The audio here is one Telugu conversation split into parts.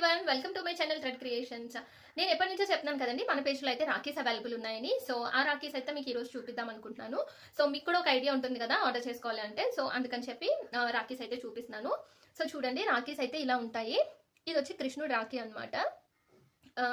Everyone, welcome to my channel thread creations. నేను ఎప్పటి నుంచో చెప్తున్నాను కదండి, మన పేజ్లో అయితే రాఖీస్ అవైలబుల్ ఉన్నాయని. సో ఆ రాఖీస్ అయితే మీకు ఈరోజు చూపిద్దాం అనుకుంటున్నాను. సో మీకు కూడా ఒక ఐడియా ఉంటుంది కదా ఆర్డర్ చేసుకోవాలి అంటే. సో అందుకని చెప్పి రాఖీస్ అయితే చూపిస్తున్నాను. సో చూడండి, రాఖీస్ అయితే ఇలా ఉంటాయి. ఇది వచ్చి కృష్ణుడు రాఖీ అనమాట.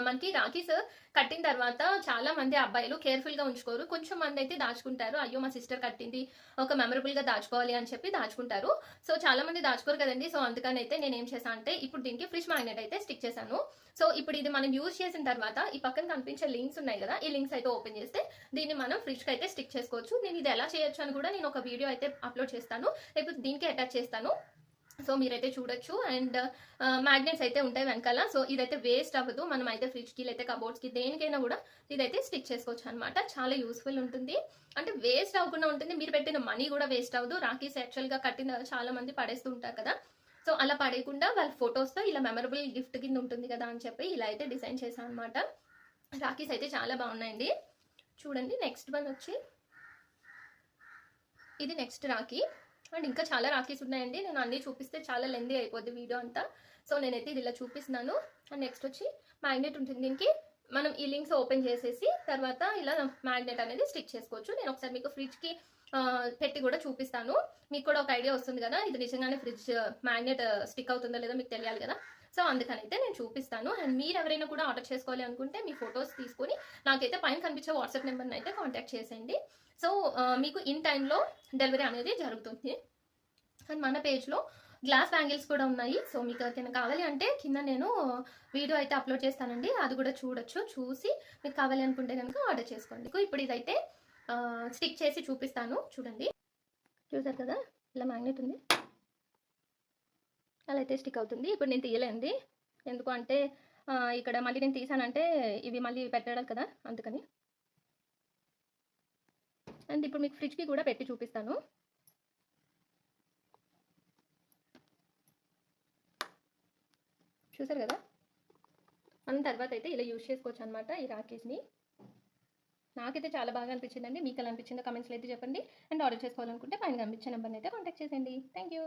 మనకి రాఖీస్ కట్టిన తర్వాత చాలా మంది అబ్బాయిలు కేర్ఫుల్ గా ఉంచుకోరు. కొంచెం మంది అయితే దాచుకుంటారు. అయ్యో మా సిస్టర్ కట్టింది, ఒక మెమరబుల్ గా దాచుకోవాలి అని చెప్పి దాచుకుంటారు. సో చాలా మంది దాచుకోరు కదండి. సో అందుకని అయితే నేను ఏం చేశాను అంటే, ఇప్పుడు దీనికి ఫ్రిడ్జ్ మ్యాగ్నెట్ అయితే స్టిక్ చేశాను. సో ఇప్పుడు ఇది మనం యూజ్ చేసిన తర్వాత ఈ పక్కన కనిపించే లింక్స్ ఉన్నాయి కదా, ఈ లింక్స్ అయితే ఓపెన్ చేస్తే దీన్ని మనం ఫ్రిడ్జ్ కి అయితే స్టిక్ చేసుకోవచ్చు. నేను ఇది ఎలా చేయొచ్చు అని కూడా నేను ఒక వీడియో అయితే అప్లోడ్ చేస్తాను, లేకపోతే దీనికి అటాచ్ చేస్తాను. సో మీరైతే చూడొచ్చు. అండ్ మ్యాగ్నెట్స్ అయితే ఉంటాయి వెనకాల. సో ఇదైతే వేస్ట్ అవ్వదు. మనం అయితే ఫ్రిడ్జ్కి లేకపోతే కబోర్డ్స్కి దేనికైనా కూడా ఇదైతే స్టిక్ చేసుకోవచ్చు అనమాట. చాలా యూస్ఫుల్ ఉంటుంది, అంటే వేస్ట్ అవ్వకుండా ఉంటుంది. మీరు పెట్టిన మనీ కూడా వేస్ట్ అవ్వదు. రాఖీస్ యాక్చువల్గా కట్టిన చాలా మంది పడేస్తూ ఉంటారు కదా. సో అలా పడేయకుండా వాళ్ళ ఫొటోస్తో ఇలా మెమరబుల్ గిఫ్ట్ కింద ఉంటుంది కదా అని చెప్పి ఇలా అయితే డిజైన్ చేశాను అనమాట. రాఖీస్ అయితే చాలా బాగున్నాయండి. చూడండి, నెక్స్ట్ వన్ వచ్చి ఇది నెక్స్ట్ రాఖీ. అండ్ ఇంకా చాలా రాఖీస్ ఉన్నాయండి. నేను అన్నీ చూపిస్తే చాలా లెందీ అయిపోద్ది వీడియో అంతా. సో నేనైతే ఇది ఇలా చూపిస్తున్నాను. అండ్ నెక్స్ట్ వచ్చి మ్యాగ్నెట్ ఉంటుంది. దీనికి మనం ఈ లింక్స్ ఓపెన్ చేసేసి తర్వాత ఇలా మ్యాగ్నెట్ అనేది స్టిక్ చేసుకోవచ్చు. నేను ఒకసారి మీకు ఫ్రిడ్జ్కి పెట్టి కూడా చూపిస్తాను. మీకు కూడా ఒక ఐడియా వస్తుంది కదా, ఇది నిజంగానే ఫ్రిడ్జ్ మ్యాగ్నెట్ స్టిక్ అవుతుందో లేదో మీకు తెలియాలి కదా. సో అందుకనైతే నేను చూపిస్తాను. అండ్ మీరు ఎవరైనా కూడా ఆర్డర్ చేసుకోవాలి అనుకుంటే మీ ఫొటోస్ తీసుకొని నాకైతే పైన కనిపించే వాట్సాప్ నెంబర్ని అయితే కాంటాక్ట్ చేసేయండి. సో మీకు ఇన్ టైంలో డెలివరీ అనేది జరుగుతుంది. అండ్ మన పేజ్లో గ్లాస్ బ్యాంగిల్స్ కూడా ఉన్నాయి. సో మీకు ఎవరికైనా కావాలి అంటే కింద నేను వీడియో అయితే అప్లోడ్ చేస్తానండి, అది కూడా చూడొచ్చు. చూసి మీకు కావాలి అనుకుంటే కనుక ఆర్డర్ చేసుకోండి. ఇప్పుడు ఇదైతే స్టిక్ చేసి చూపిస్తాను. చూడండి, చూసారు కదా ఇలా మ్యాగ్నెట్ ఉంది, అలా అయితే స్టిక్ అవుతుంది. ఇప్పుడు నేను తీయలేండి, ఎందుకు అంటే ఇక్కడ మళ్ళీ నేను తీసానంటే ఇవి మళ్ళీ పెట్టాలి కదా, అందుకని. అండ్ ఇప్పుడు మీకు ఫ్రిడ్జ్కి కూడా పెట్టి చూపిస్తాను. చూసారు కదా, మనం తర్వాత అయితే ఇలా యూజ్ చేసుకోవచ్చు అనమాట ఈ రాఖీస్ని. నాకైతే చాలా బాగా అనిపించిందండి. మీకు ఎలా అనిపించిందో కమెంట్స్లో అయితే చెప్పండి. అండ్ ఆర్డర్ చేసుకోవాలనుకుంటే పైన కనిపించే నెంబర్ని అయితే కాంటాక్ట్ చేసేయండి. Thank you.